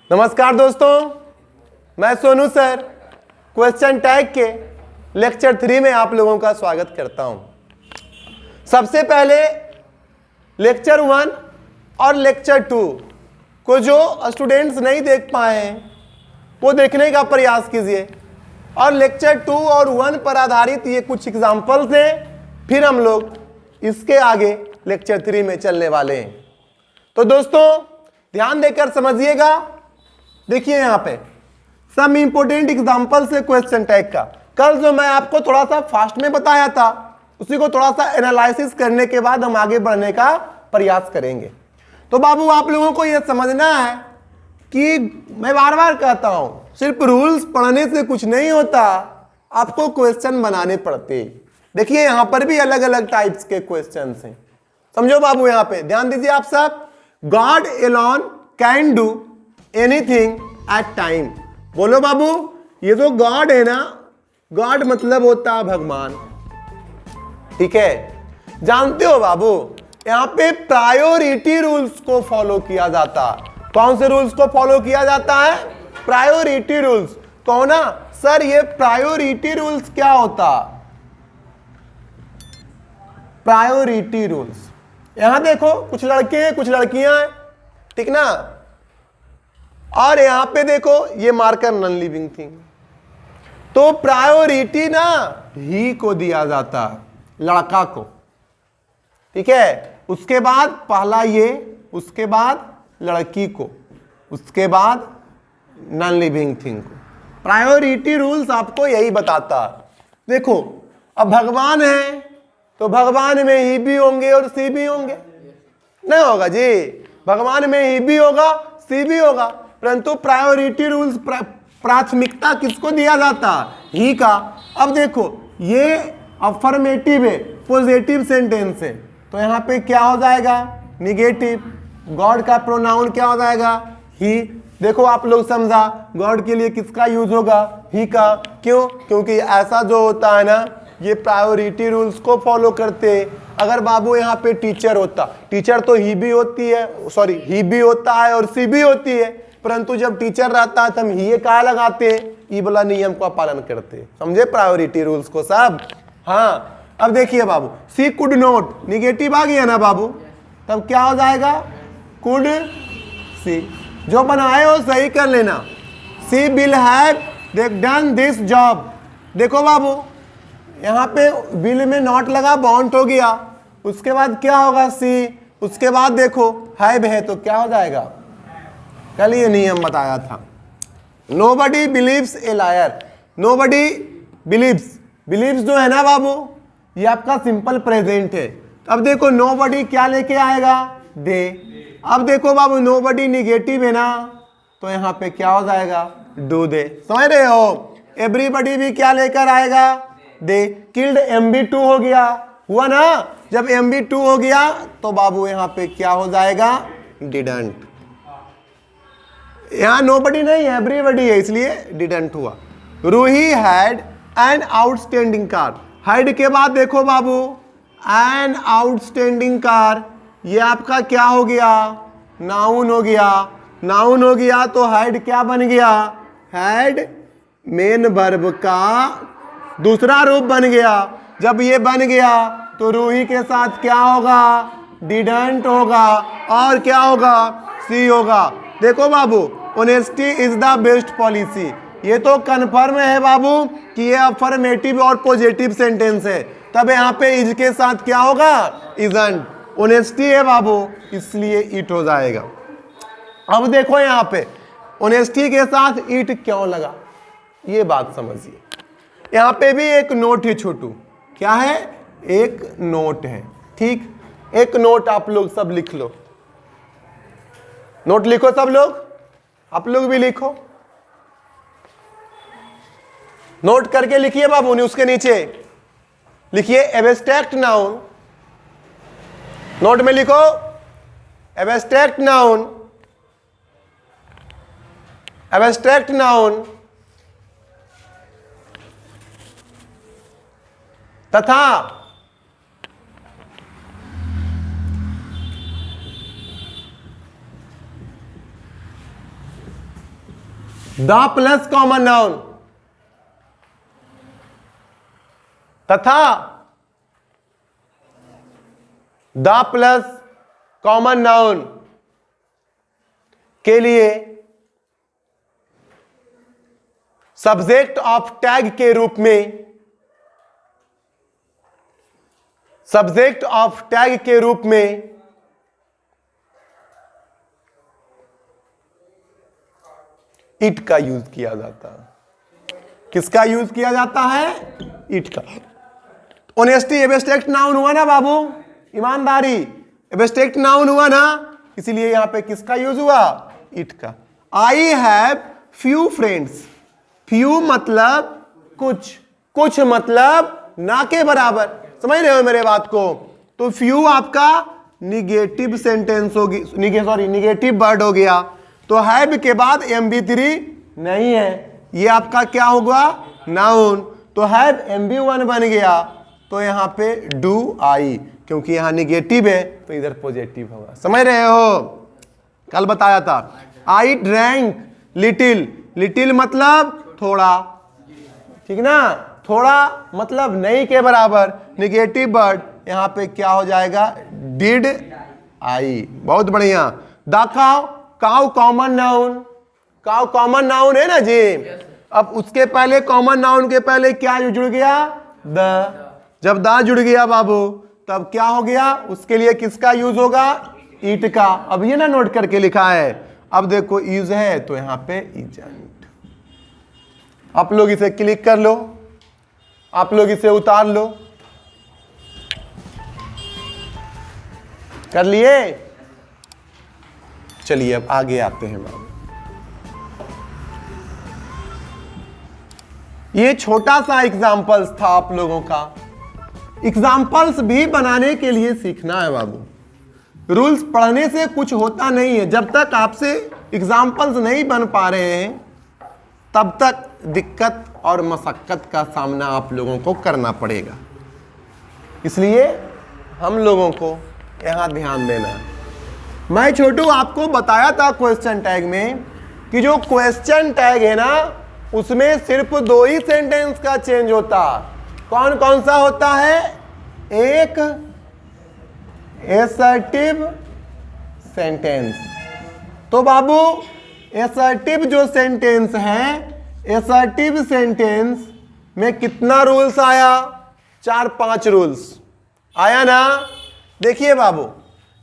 नमस्कार दोस्तों, मैं सोनू सर क्वेश्चन टैग के लेक्चर 3 में आप लोगों का स्वागत करता हूं। सबसे पहले लेक्चर 1 और लेक्चर 2 को जो स्टूडेंट्स नहीं देख पाए हैं वो देखने का प्रयास कीजिए और लेक्चर 2 और 1 पर आधारित ये कुछ एग्जाम्पल्स हैं, फिर हम लोग इसके आगे लेक्चर 3 में चलने वाले हैं। तो दोस्तों ध्यान देकर समझिएगा। देखिए यहाँ पे सम इंपोर्टेंट एग्जाम्पल्स है क्वेश्चन टैग का। कल जो मैं आपको थोड़ा सा फास्ट में बताया था उसी को थोड़ा सा एनालिसिस करने के बाद हम आगे बढ़ने का प्रयास करेंगे। तो बाबू आप लोगों को यह समझना है कि मैं बार बार कहता हूं सिर्फ रूल्स पढ़ने से कुछ नहीं होता, आपको क्वेश्चन बनाने पड़ते। देखिए यहां पर भी अलग अलग टाइप्स के क्वेश्चन हैं, समझो बाबू। यहां पे ध्यान दीजिए आप सब। God alone can do anything at time. बोलो बाबू, ये जो गॉड है ना, गॉड मतलब होता है भगवान, ठीक है। जानते हो बाबू यहां पे प्रायोरिटी रूल्स को फॉलो किया जाता। कौन से रूल्स को फॉलो किया जाता है? Priority rules. कौन ना सर, ये प्रायोरिटी रूल्स क्या होता? Priority rules. यहां देखो कुछ लड़के हैं कुछ लड़कियां हैं, ठीक ना। और यहां पे देखो ये मार्कर नॉन लिविंग थिंग। तो प्रायोरिटी ना ही को दिया जाता, लड़का को, ठीक है। उसके बाद पहला ये, उसके बाद लड़की को, उसके बाद नॉन लिविंग थिंग को। प्रायोरिटी रूल्स आपको यही बताता। देखो अब भगवान है तो भगवान में ही भी होंगे और सी भी होंगे, नहीं होगा जी। भगवान में ही भी होगा सी भी होगा, परंतु प्रायोरिटी रूल्स प्राथमिकता किसको दिया जाता? ही का। अब देखो ये अफर्मेटिव है, पॉजिटिव सेंटेंस है, तो यहां पे क्या हो जाएगा? निगेटिव। गॉड का प्रोनाउन क्या हो जाएगा? ही। देखो आप लोग समझा, गॉड के लिए किसका यूज होगा? ही का। क्यों? क्योंकि ऐसा जो होता है ना, ये प्रायोरिटी रूल्स को फॉलो करते। अगर बाबू यहाँ पे टीचर होता, टीचर तो ही भी होती है, सॉरी ही भी होता है और सी भी होती है, परंतु जब टीचर रहता है तो हम ही कहा लगाते हैं, ई वाला नियम का पालन करते। समझे प्रायोरिटी रूल्स को सब? हाँ। अब देखिए बाबू, सी कुड नॉट, निगेटिव आ गया ना बाबू, तब क्या हो जाएगा? Could she. जो बनाए हो सही कर लेना। She will have done this job. देखो बाबू यहाँ पे बिल में नॉट लगा, बाउंड हो गया, उसके बाद क्या होगा? सी। उसके बाद देखो हैव है तो क्या हो जाएगा? कल ये नियम बताया था। Nobody believes a liar. Nobody believes, believes जो है ना बाबू, ये आपका सिंपल प्रेजेंट है। अब देखो नोबडी क्या लेके आएगा? दे। अब देखो बाबू नोबडी निगेटिव है ना, तो यहाँ पे क्या हो जाएगा? Do they. समझ रहे हो? एवरीबडी भी क्या लेकर आएगा? दे। किल्ड MB2 हो गया, हुआ ना। जब MB2 हो गया तो बाबू यहाँ पे क्या हो जाएगा? डिडंट। यहाँ नोबडी नहीं है, एवरीबडी है, इसलिए डिडंट हुआ। Ruhi had an outstanding car. Had के बाद देखो बाबू एन आउटस्टैंडिंग कार, ये आपका क्या हो गया? नाउन हो गया। नाउन हो गया तो हैड क्या बन गया? हैड मेन वर्ब का दूसरा रूप बन गया। जब ये बन गया तो रूही के साथ क्या होगा? डिडंट होगा। और क्या होगा? सी होगा। देखो बाबू honesty is the best policy, ये तो कन्फर्म है बाबू कि ये अफर्मेटिव और पॉजिटिव सेंटेंस है, तब यहाँ पे इज के साथ क्या होगा? इजंट। ऑनेस्टी है बाबू इसलिए इट हो जाएगा। अब देखो यहाँ पे ऑनेस्टी के साथ इट क्यों लगा, ये बात समझिए। यहाँ पे भी एक नोट है छोटू। क्या है? एक नोट है, ठीक। एक नोट आप लोग सब लिख लो। नोट लिखो सब लोग, आप लोग भी लिखो। नोट करके लिखिए बाबू। ने उसके नीचे लिखिए एब्स्ट्रैक्ट नाउन। नोट में लिखो एब्स्ट्रैक्ट नाउन, एब्स्ट्रैक्ट नाउन तथा द प्लस कॉमन नाउन तथा द प्लस कॉमन नाउन के लिए सब्जेक्ट ऑफ टैग के रूप में सब्जेक्ट ऑफ टैग के रूप में इट का यूज किया जाता है। किसका यूज किया जाता है? इट का। ऑनेस्टी एब्स्ट्रैक्ट नाउन हुआ ना बाबू, ईमानदारी एब्स्ट्रैक्ट नाउन हुआ ना, इसीलिए यहां पे किसका यूज हुआ? इट का। I have few friends. Few मतलब कुछ, कुछ मतलब ना के बराबर, समझ रहे हो मेरे बात को? तो फ्यू आपका निगेटिव सेंटेंस होगी, निगेटिव वर्ड हो गया। तो हैव के बाद MB3 नहीं है, ये आपका क्या होगा? नाउन। तो हैव MB1 बन गया, तो यहां पे डू आई, क्योंकि यहां निगेटिव है तो इधर पॉजिटिव होगा। समझ रहे हो? कल बताया था। I drank little. लिटिल मतलब थोड़ा, ठीक ना? थोड़ा मतलब नहीं के बराबर, निगेटिव वर्ड, यहां पे क्या हो जाएगा? Did I. बहुत बढ़िया। The cow, cow common noun, cow common noun है ना जी। अब उसके पहले कॉमन नाउन के पहले क्या जुड़ गया? द। जब द जुड़ गया बाबू तब क्या हो गया? उसके लिए किसका यूज होगा? इट का। अब ये ना नोट करके लिखा है। अब देखो यूज है तो यहां पे इजेंट। आप लोग इसे क्लिक कर लो, आप लोग इसे उतार लो। कर लिए? चलिए अब आगे आते हैं बाबू। ये छोटा सा एग्जाम्पल्स था आप लोगों का। एग्जाम्पल्स भी बनाने के लिए सीखना है बाबू। रूल्स पढ़ने से कुछ होता नहीं है। जब तक आपसे एग्जाम्पल्स नहीं बन पा रहे हैं तब तक दिक्कत और मशक्कत का सामना आप लोगों को करना पड़ेगा। इसलिए हम लोगों को यहाँ ध्यान देना है। मैं छोटू आपको बताया था क्वेश्चन टैग में कि जो क्वेश्चन टैग है ना उसमें सिर्फ 2 ही सेंटेंस का चेंज होता। कौन कौन सा होता है? एक एसर्टिव सेंटेंस। तो बाबू एसर्टिव जो सेंटेंस है, एसर्टिव सेंटेंस में कितना रूल्स आया? 4-5 रूल्स आया ना। देखिए बाबू,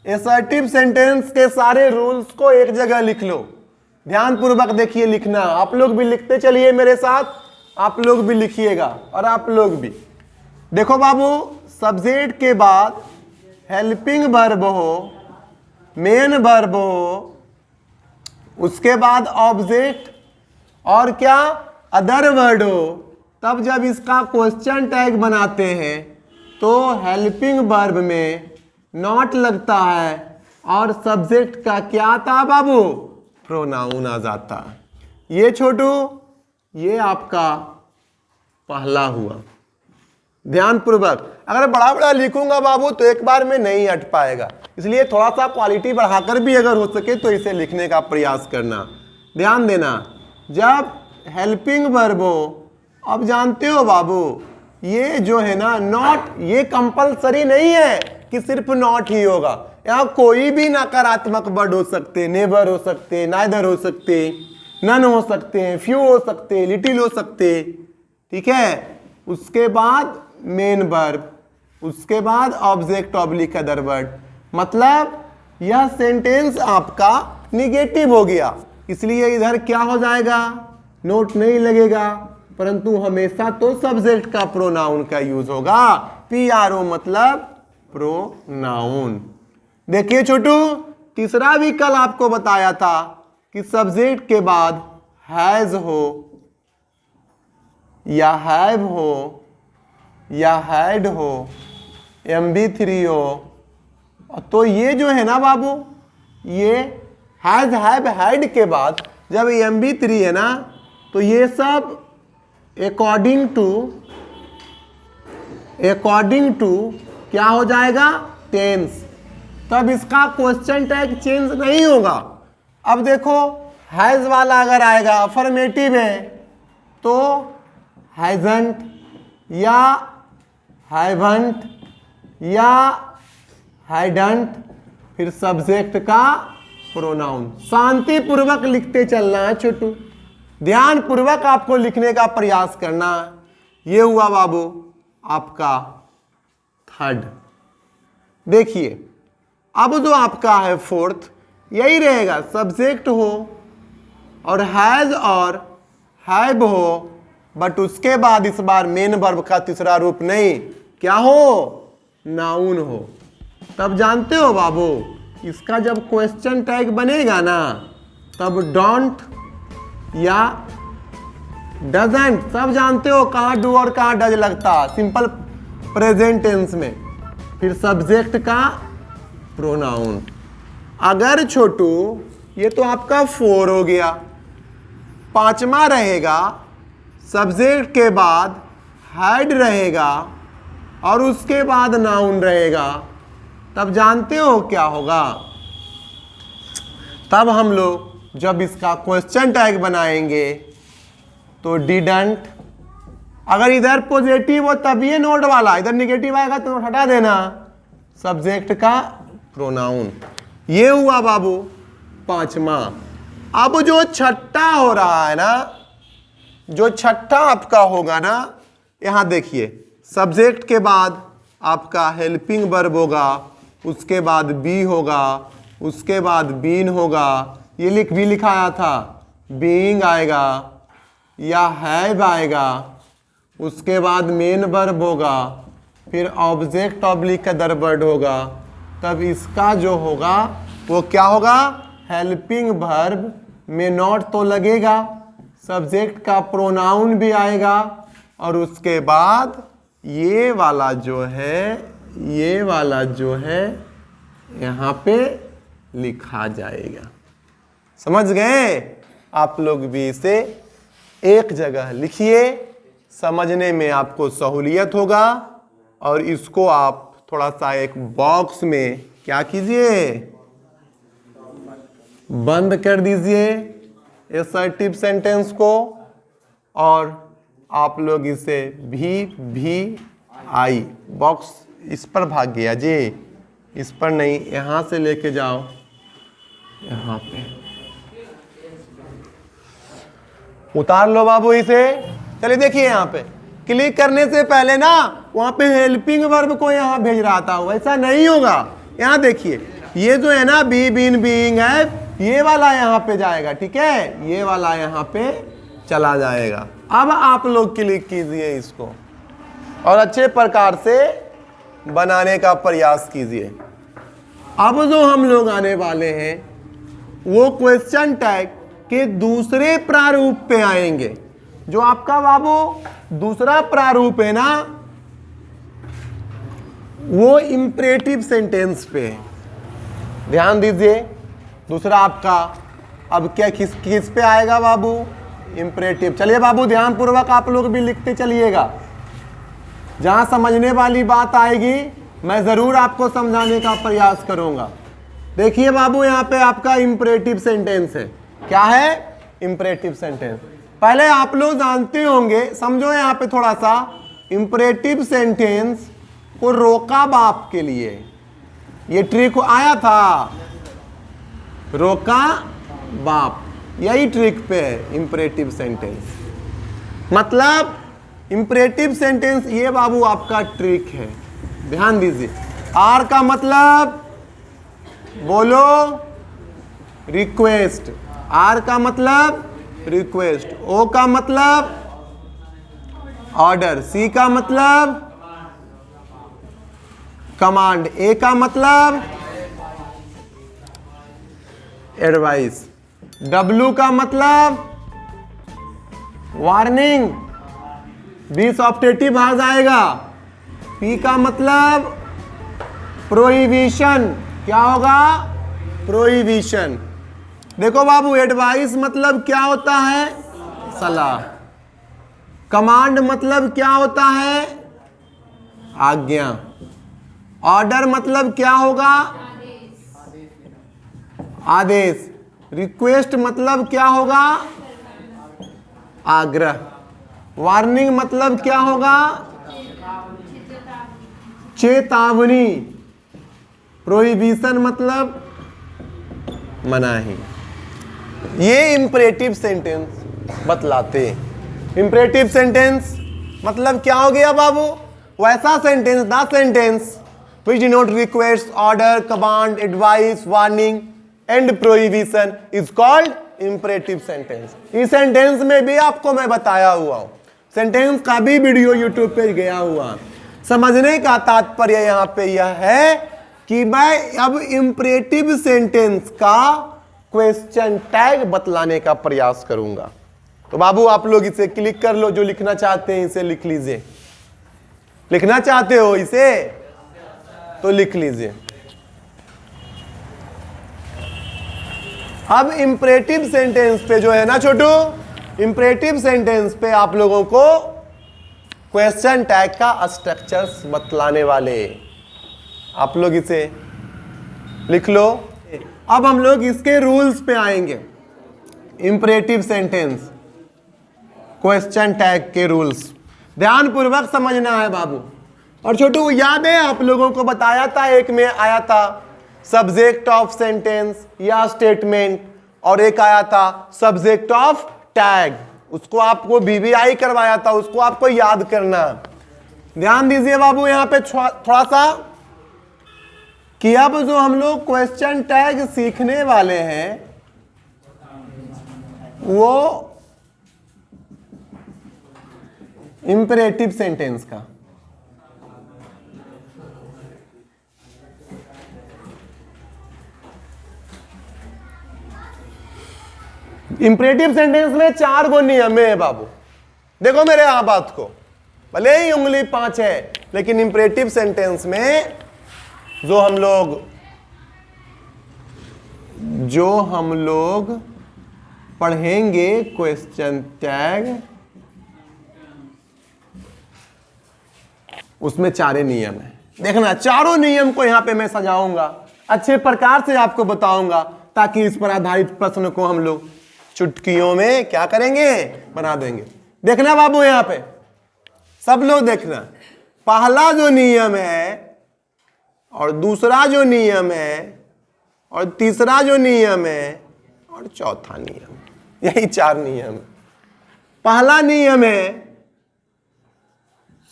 एसर्टिव सेंटेंस के सारे रूल्स को एक जगह लिख लो। ध्यान पूर्वक देखिए, लिखना। आप लोग भी लिखते चलिए मेरे साथ, आप लोग भी लिखिएगा और आप लोग भी। देखो बाबू, सब्जेक्ट के बाद हेल्पिंग वर्ब हो, मेन वर्ब हो, उसके बाद ऑब्जेक्ट और क्या? अदर वर्ड हो। तब जब इसका क्वेश्चन टैग बनाते हैं तो हेल्पिंग वर्ब में नॉट लगता है और सब्जेक्ट का क्या आता बाबू? प्रोनाउन आ जाता। ये छोटू, ये आपका पहला हुआ। ध्यान पूर्वक। अगर बड़ा बड़ा लिखूंगा बाबू तो एक बार में नहीं अट पाएगा, इसलिए थोड़ा सा क्वालिटी बढ़ाकर भी अगर हो सके तो इसे लिखने का प्रयास करना। ध्यान देना। जब हेल्पिंग वर्ब हो, अब जानते हो बाबू ये जो है ना नॉट, ये कंपलसरी नहीं है कि सिर्फ नॉट ही होगा। यहाँ कोई भी नकारात्मक वर्ड हो सकते, नेवर हो सकते, नाइदर हो सकते, नन हो सकते हैं, फ्यू हो सकते, लिटिल हो सकते, ठीक है। उसके बाद मेन वर्ब, उसके बाद ऑब्जेक्ट ऑब्लिक अदर वर्ड। मतलब यह सेंटेंस आपका निगेटिव हो गया, इसलिए इधर क्या हो जाएगा? नोट नहीं लगेगा, परंतु हमेशा तो सब्जेक्ट का प्रोनाउन का यूज होगा। PRO मतलब प्रोनाउन। देखिए छोटू, तीसरा भी कल आपको बताया था कि सब्जेक्ट के बाद हैज हो या हैव हो या हैड हो, MB3 हो, तो ये जो है ना बाबू, ये हैज हैव हैड के बाद जब MB3 है ना तो ये सब अकॉर्डिंग टू क्या हो जाएगा? टेंस। तब इसका क्वेश्चन टैग चेंज नहीं होगा। अब देखो हैज वाला अगर आएगा अफर्मेटिव है तो हैजंट या हैवंट या हैडंट, फिर सब्जेक्ट का प्रोनाउन। शांति पूर्वक लिखते चलना है छोटू, ध्यान पूर्वक आपको लिखने का प्रयास करना है। ये हुआ बाबू आपका थर्ड। देखिए अब जो आपका है फोर्थ, यही रहेगा, सब्जेक्ट हो और हैज और हैव हो, बट उसके बाद इस बार मेन वर्ब का तीसरा रूप नहीं, क्या हो, नाउन हो। तब जानते हो बाबू, इसका जब क्वेश्चन टैग बनेगा ना, तब डोंट या डजंट, सब जानते हो कहाँ डू और कहाँ डज लगता, सिंपल प्रेजेंट टेंस में। फिर सब्जेक्ट का प्रोनाउन। अगर छोटू, ये तो आपका 4 हो गया, पांचवा रहेगा सब्जेक्ट के बाद हैड रहेगा और उसके बाद नाउन रहेगा, तब जानते हो क्या होगा, तब हम लोग जब इसका क्वेश्चन टैग बनाएंगे तो डिडंट, अगर इधर पॉजिटिव हो तब ये नोट वाला, इधर नेगेटिव आएगा तो नोट हटा देना, सब्जेक्ट का प्रोनाउन। ये हुआ बाबू पांचवा। अब जो छठा हो रहा है ना, जो छठा आपका होगा ना, यहां देखिए, सब्जेक्ट के बाद आपका हेल्पिंग वर्ब होगा, उसके बाद बी होगा, उसके बाद बीन होगा, ये भी लिखाया था, बीइंग आएगा या हैव आएगा, उसके बाद मेन वर्ब होगा, फिर ऑब्जेक्ट ऑब्लिक अदर वर्ड होगा, तब इसका जो होगा वो क्या होगा, हेल्पिंग वर्ब में नॉट तो लगेगा, सब्जेक्ट का प्रोनाउन भी आएगा और उसके बाद ये वाला जो है, ये वाला जो है यहाँ पे लिखा जाएगा। समझ गए? आप लोग भी इसे एक जगह लिखिए, समझने में आपको सहूलियत होगा, और इसको आप थोड़ा सा एक बॉक्स में क्या कीजिए, बंद कर दीजिए असर्टिव सेंटेंस को, और आप लोग इसे भी आई बॉक्स इस पर भाग गया जी, इस पर नहीं, यहां से लेके जाओ यहां पे उतार लो बाबू इसे। चलिए देखिए, यहां पे क्लिक करने से पहले ना वहां पे हेल्पिंग वर्ब को यहां भेज रहा था, वैसा नहीं होगा। यहां देखिए, ये जो है ना बी बीन बीइंग है, ये वाला यहाँ पे जाएगा, ठीक है, ये वाला यहाँ पे चला जाएगा। अब आप लोग क्लिक कीजिए इसको और अच्छे प्रकार से बनाने का प्रयास कीजिए। अब जो हम लोग आने वाले हैं वो क्वेश्चन टैग के दूसरे प्रारूप पे आएंगे। जो आपका बाबू दूसरा प्रारूप है ना, वो इंपरेटिव सेंटेंस पे है। ध्यान दीजिए, दूसरा आपका अब क्या किस पे आएगा बाबू, इंपरेटिव। चलिए बाबू ध्यान पूर्वक आप लोग भी लिखते चलिएगा, जहां समझने वाली बात आएगी मैं जरूर आपको समझाने का प्रयास करूंगा। देखिए बाबू, यहाँ पे आपका इंपरेटिव सेंटेंस है। क्या है? Imperative sentence. पहले आप लोग जानते होंगे, समझो यहाँ पे थोड़ा सा, इंपरेटिव सेंटेंस को रोका बाप के लिए ये ट्रिक आया था, रोका बाप, यही ट्रिक पे है इंपरेटिव सेंटेंस। मतलब इंपरेटिव सेंटेंस ये बाबू आपका ट्रिक है, ध्यान दीजिए। आर का मतलब बोलो रिक्वेस्ट, आर का मतलब रिक्वेस्ट, ओ का मतलब ऑर्डर, सी का मतलब कमांड, ए का मतलब एडवाइस, डब्ल्यू का मतलब वार्निंग, बी सॉफ्टेटिव आ जाएगा, पी का मतलब प्रोहिबिशन, क्या होगा, प्रोहिबिशन। देखो बाबू, एडवाइस मतलब क्या होता है, सलाह। कमांड मतलब क्या होता है, आज्ञा। ऑर्डर मतलब क्या होगा, आदेश। रिक्वेस्ट मतलब क्या होगा? आग्रह। वार्निंग मतलब क्या होगा? चेतावनी। प्रोहिबिशन मतलब मनाही। ये इंपरेटिव सेंटेंस बतलाते। इंपरेटिव सेंटेंस मतलब क्या हो गया बाबू? वैसा sentence, the sentence which denote request, order, command, advice, warning and prohibition is called imperative sentence। इस सेंटेंस में भी आपको मैं बताया हुआ हूं, सेंटेंस का भी वीडियो यूट्यूब पे गया हुआ। समझने का तात्पर्य यहां पे यह है कि मैं अब इंपरेटिव सेंटेंस का क्वेश्चन टैग बतलाने का प्रयास करूंगा। तो बाबू आप लोग इसे क्लिक कर लो, जो लिखना चाहते हैं इसे लिख लीजिए। लिखना चाहते हो इसे तो लिख लीजिए। अब इंपरेटिव सेंटेंस पे जो है ना छोटू, इंपरेटिव सेंटेंस पे आप लोगों को क्वेश्चन टैग का स्ट्रक्चर्स बतलाने वाले, आप लोग इसे लिख लो। अब हम लोग इसके रूल्स पे आएंगे। इंपरेटिव सेंटेंस क्वेश्चन टैग के रूल्स ध्यान पूर्वक समझना है बाबू। और छोटू याद है आप लोगों को बताया था, एक में आया था सब्जेक्ट ऑफ सेंटेंस या स्टेटमेंट, और एक आया था सब्जेक्ट ऑफ टैग। उसको आपको VVI करवाया था, उसको आपको याद करना। ध्यान दीजिए बाबू यहां पे थोड़ा सा कि अब जो हम लोग क्वेश्चन टैग सीखने वाले हैं वो इंपरेटिव सेंटेंस का। इंपरेटिव सेंटेंस में 4 गो नियम है बाबू। देखो मेरे यहां बात को, भले ही उंगली 5 है, लेकिन इंपरेटिव सेंटेंस में जो हम लोग पढ़ेंगे क्वेश्चन टैग, उसमें 4 नियम है। देखना, चारों नियम को यहां पे मैं सजाऊंगा, अच्छे प्रकार से आपको बताऊंगा, ताकि इस पर आधारित प्रश्न को हम लोग चुटकियों में क्या करेंगे, बना देंगे। देखना बाबू यहां पे सब लोग देखना, पहला जो नियम है और दूसरा जो नियम है और तीसरा जो नियम है और चौथा नियम, यही 4 नियम। पहला नियम है,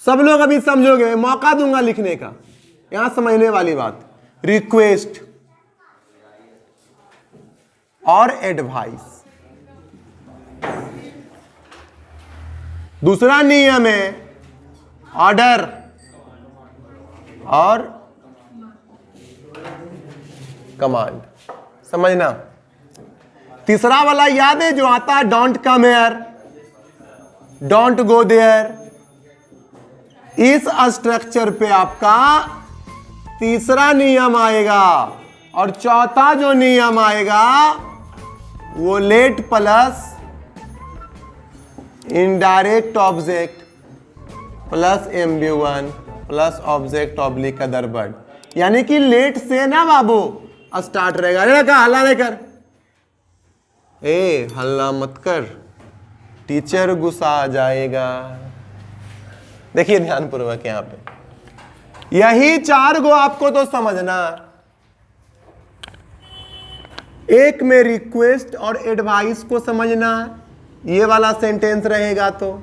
सब लोग अभी समझोगे, मौका दूंगा लिखने का, यहां समझने वाली बात, रिक्वेस्ट और एडवाइस। दूसरा नियम है ऑर्डर और कमांड, समझना। तीसरा वाला याद है जो आता है, don't come here, don't go there. इस स्ट्रक्चर पे आपका तीसरा नियम आएगा, और चौथा जो नियम आएगा वो late plus indirect object plus MB1 plus object oblique other word. यानी कि लेट से ना बाबू स्टार्ट रहेगा। अरे का हल्ला नहीं कर, हल्ला मत कर, टीचर गुस्सा आ जाएगा। देखिए ध्यान पूर्वक यहां पे यही 4 गो आपको तो समझना। एक में रिक्वेस्ट और एडवाइस को समझना, ये वाला सेंटेंस रहेगा। तो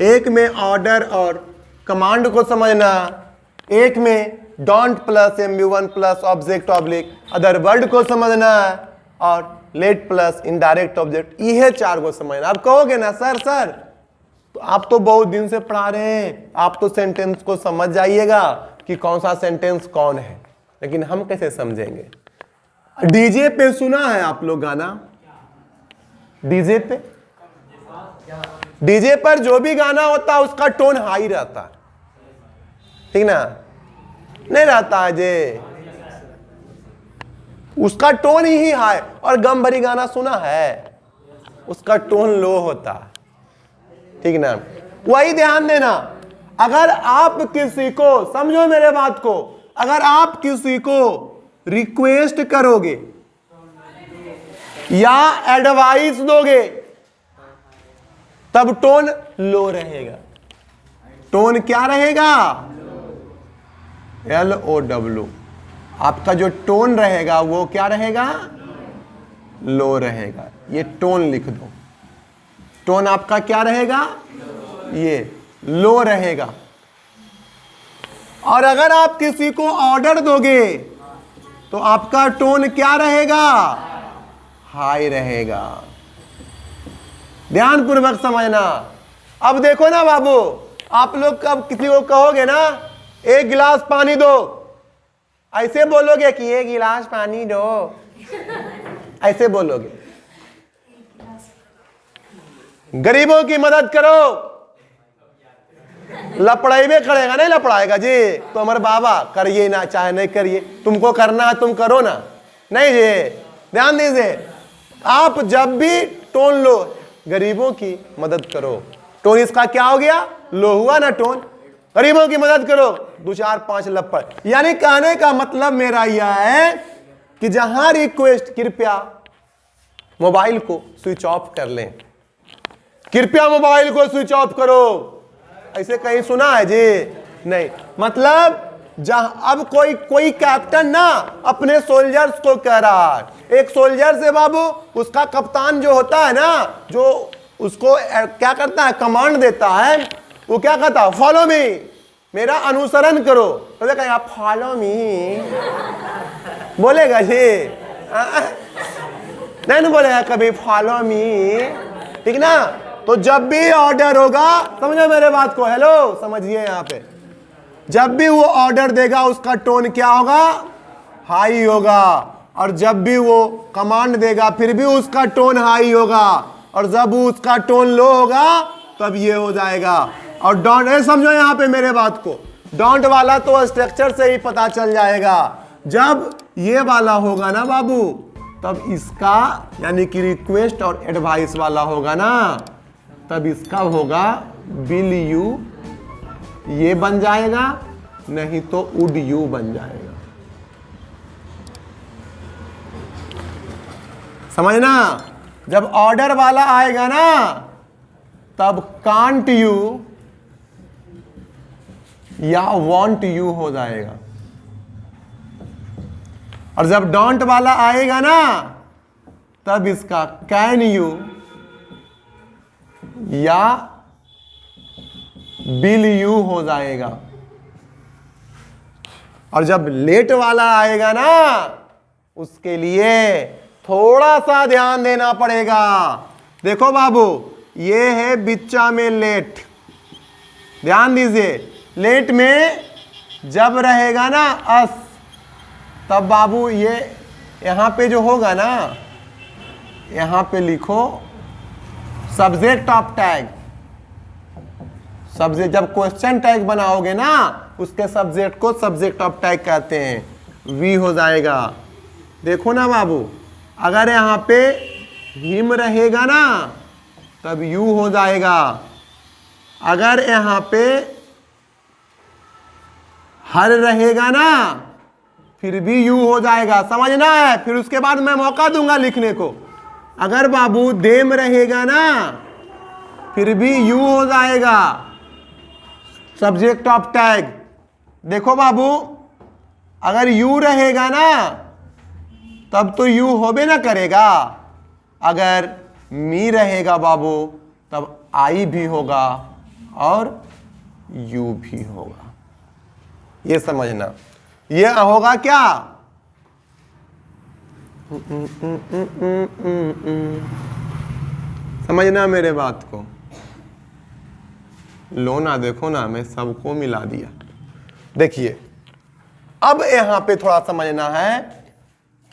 एक में ऑर्डर और कमांड को समझना, एक में don't plus MB1 plus object oblique other word को समझना, और लेट प्लस इनडायरेक्ट ऑब्जेक्ट। ये 4 को समझना। आप कहोगे ना सर तो आप तो बहुत दिन से पढ़ा रहे हैं, आप तो सेंटेंस को समझ जाइएगा कि कौन सा सेंटेंस कौन है, लेकिन हम कैसे समझेंगे? डीजे पे सुना है आप लोग गाना? डीजे पे, डीजे पर जो भी गाना होता है उसका टोन हाई रहता है, ठीक ना? नहीं रहता है जे, उसका टोन ही हाई। और गम भरी गाना सुना है, उसका टोन लो होता है, ठीक ना? वही ध्यान देना। अगर आप किसी को, समझो मेरे बात को, अगर आप किसी को रिक्वेस्ट करोगे, या एडवाइस दोगे तब टोन लो रहेगा। टोन क्या रहेगा? LOW। आपका जो टोन रहेगा वो क्या रहेगा? लो रहेगा। ये टोन लिख दो। टोन आपका क्या रहेगा? ये लो रहेगा। और अगर आप किसी को ऑर्डर दोगे तो आपका टोन क्या रहेगा? हाई रहेगा। ध्यानपूर्वक समझना। अब देखो ना बाबू, आप लोग कब किसी को कहोगे ना एक गिलास पानी दो, ऐसे बोलोगे कि एक गिलास पानी दो, ऐसे बोलोगे। गरीबों की मदद करो, लपड़ाइबे करेगा, नहीं लपड़ाएगा जी। तो हमारे बाबा करिए ना, चाहे नहीं करिए, तुमको करना है तुम करो ना। नहीं जी, ध्यान दीजिए। आप जब भी टोन लो, गरीबों की मदद करो। टोन इसका क्या हो गया? लो हुआ ना टोन। गरीबों की मदद करो, 2 4 5 लपड़। यानी कहने का मतलब मेरा यह है कि जहां रिक्वेस्ट, कृपया मोबाइल को स्विच ऑफ कर लें, कृपया मोबाइल को स्विच ऑफ करो, ऐसे कहीं सुना है जी? नहीं। मतलब जहां अब कोई कैप्टन ना अपने सोल्जर्स को कह रहा है, एक सोल्जर से बाबू उसका कप्तान जो होता है ना, जो उसको क्या करता है, कमांड देता है, वो क्या कहता है? फॉलो मी, मेरा अनुसरण करो। तो कहेगा फॉलो मी, बोलेगा जी? नहीं बोलेगा कभी फॉलो मी, ठीक ना? तो जब भी ऑर्डर होगा, समझो मेरे बात को, हेलो समझिए यहाँ पे, जब भी वो ऑर्डर देगा उसका टोन क्या होगा? हाई होगा। और जब भी वो कमांड देगा फिर भी उसका टोन हाई होगा। और जब उसका टोन लो होगा तब ये हो जाएगा। और डोंट, समझो यहाँ पे मेरे बात को, डोंट वाला तो स्ट्रक्चर से ही पता चल जाएगा। जब ये वाला होगा ना बाबू, तब इसका यानी कि रिक्वेस्ट और एडवाइस वाला होगा ना, तब इसका होगा विल यू, ये बन जाएगा, नहीं तो वुड यू बन जाएगा। समझना? जब ऑर्डर वाला आएगा ना तब कांट यू या वांट यू हो जाएगा। और जब डोंट वाला आएगा ना तब इसका कैन यू या विल यू हो जाएगा। और जब लेट वाला आएगा ना उसके लिए थोड़ा सा ध्यान देना पड़ेगा। देखो बाबू, ये है बिच्चा में लेट, ध्यान दीजिए। लेट में जब रहेगा ना अस, तब बाबू ये यहां पे जो होगा ना, यहां पे लिखो सब्जेक्ट ऑफ टैग। सब्जेक्ट, जब क्वेश्चन टैग बनाओगे ना उसके सब्जेक्ट को सब्जेक्ट ऑफ टैग कहते हैं, वी हो जाएगा। देखो ना बाबू, अगर यहां पे हिम रहेगा ना तब यू हो जाएगा। अगर यहां पे हर रहेगा ना फिर भी यू हो जाएगा। समझना है? फिर उसके बाद मैं मौका दूंगा लिखने को। अगर बाबू देम रहेगा ना फिर भी यू हो जाएगा, सब्जेक्ट ऑफ टैग। देखो बाबू, अगर यू रहेगा ना तब तो यू होबे ना करेगा। अगर मी रहेगा बाबू तब आई भी होगा और यू भी होगा। ये समझना, ये होगा क्या? समझना मेरे बात को। लो ना, देखो ना, मैं सबको मिला दिया। देखिए, अब यहां पे थोड़ा समझना है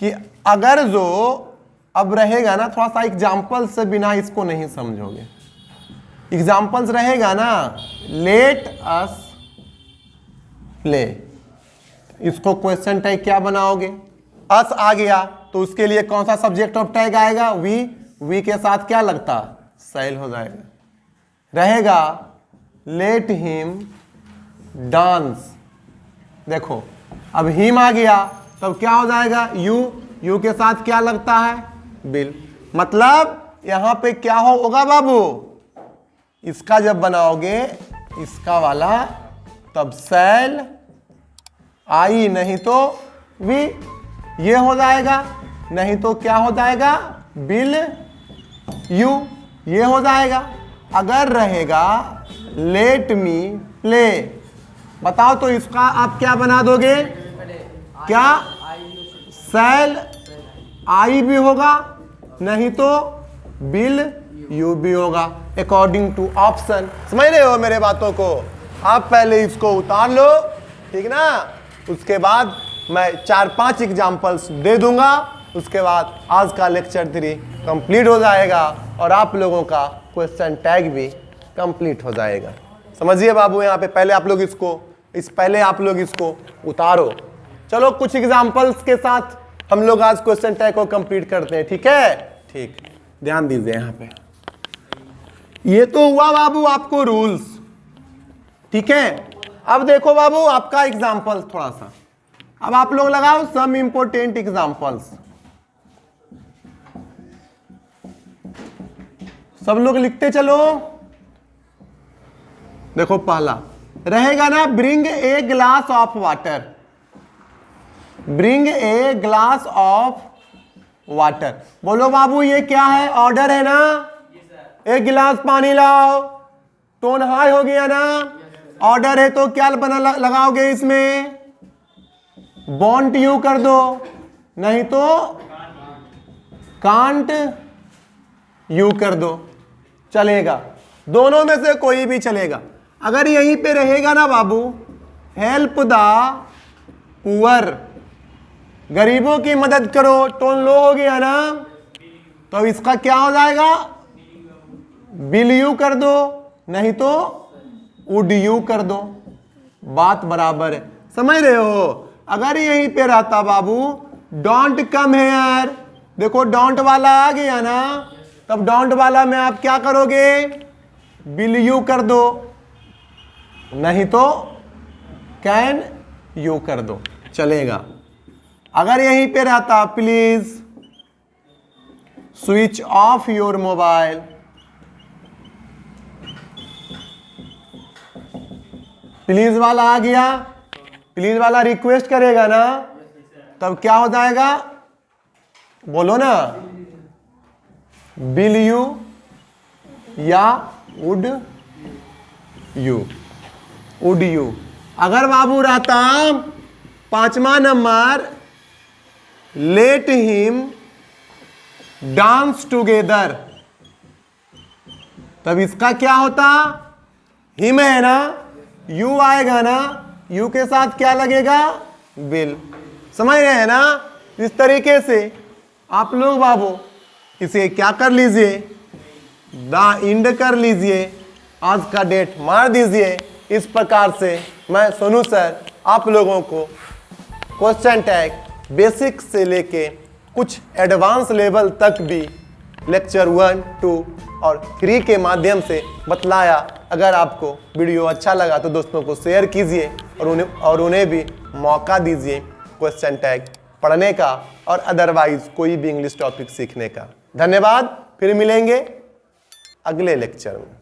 कि अगर जो अब रहेगा ना, थोड़ा सा एग्जाम्पल से बिना इसको नहीं समझोगे। एग्जाम्पल्स रहेगा ना, लेट अस प्ले, इसको क्वेश्चन टैग क्या बनाओगे? अस आ गया तो उसके लिए कौन सा सब्जेक्ट ऑफ टैग आएगा? वी के साथ क्या लगता? सेल हो जाएगा। रहेगा लेट हिम डांस। देखो अब हिम आ गया तब क्या हो जाएगा? यू के साथ क्या लगता है? बिल। मतलब यहां पे क्या होगा बाबू, इसका जब बनाओगे इसका वाला, तब सेल आई, नहीं तो वी, ये हो जाएगा, नहीं तो क्या हो जाएगा, बिल यू, ये हो जाएगा। अगर रहेगा लेट मी प्ले, बताओ तो इसका आप क्या बना दोगे, क्या सेल आई भी होगा, नहीं तो बिल यू भी होगा, अकॉर्डिंग टू ऑप्शन। समझ रहे हो मेरे बातों को? आप पहले इसको उतार लो, ठीक ना, उसके बाद मैं 4-5 एग्जाम्पल्स दे दूंगा, उसके बाद आज का लेक्चर 3 कंप्लीट हो जाएगा और आप लोगों का क्वेश्चन टैग भी कंप्लीट हो जाएगा। समझिए बाबू, यहाँ पे पहले आप लोग इसको उतारो। चलो कुछ एग्जाम्पल्स के साथ हम लोग आज क्वेश्चन टैग को कंप्लीट करते हैं, ठीक है? ठीक, ध्यान दीजिए यहाँ पे। ये तो हुआ बाबू आपको रूल्स, ठीक है? अब देखो बाबू आपका एग्जाम्पल थोड़ा सा, अब आप लोग लगाओ सम इंपोर्टेंट एग्जाम्पल्स। सब लोग लिखते चलो। देखो पहला रहेगा ना, bring a glass of water, bring a glass of water. बोलो बाबू ये क्या है, ऑर्डर है ना? एक गिलास पानी लाओ, टोन हाई हो गया ना? ऑर्डर है तो क्या लगाओगे इसमें, वॉन्ट यू कर दो, नहीं तो कांट यू कर दो, चलेगा, दोनों में से कोई भी चलेगा। अगर यहीं पे रहेगा ना बाबू, हेल्प द पुअर, गरीबों की मदद करो, टोन लो हो गया ना, तो इसका क्या हो जाएगा, विल यू कर दो, नहीं तो वुड यू कर दो, बात बराबर है। समझ रहे हो? अगर यहीं पे रहता बाबू, डोंट कम हेयर, देखो डोंट वाला आ गया ना, तब डोंट वाला में आप क्या करोगे, विल यू कर दो, नहीं तो कैन यू कर दो, चलेगा। अगर यहीं पे रहता, please switch off your mobile, please वाला आ गया, प्लीज वाला रिक्वेस्ट करेगा ना, तब क्या हो जाएगा, बोलो ना, विल यू या वुड यू, वुड यू। अगर बाबू रहता 5वां number, let him dance together, तब इसका क्या होता, हिम है ना, यू आएगा ना, यू के साथ क्या लगेगा, विल। समझ रहे हैं ना? इस तरीके से आप लोग बाबू इसे क्या कर लीजिए, द इंड कर लीजिए, आज का डेट मार दीजिए। इस प्रकार से मैं सोनू सर आप लोगों को क्वेश्चन टैग बेसिक से लेके कुछ एडवांस लेवल तक भी लेक्चर 1, 2 और 3 के माध्यम से बतलाया। अगर आपको वीडियो अच्छा लगा तो दोस्तों को शेयर कीजिए और उन्हें भी मौका दीजिए क्वेश्चन टैग पढ़ने का और अदरवाइज कोई भी इंग्लिश टॉपिक सीखने का। धन्यवाद, फिर मिलेंगे अगले लेक्चर में।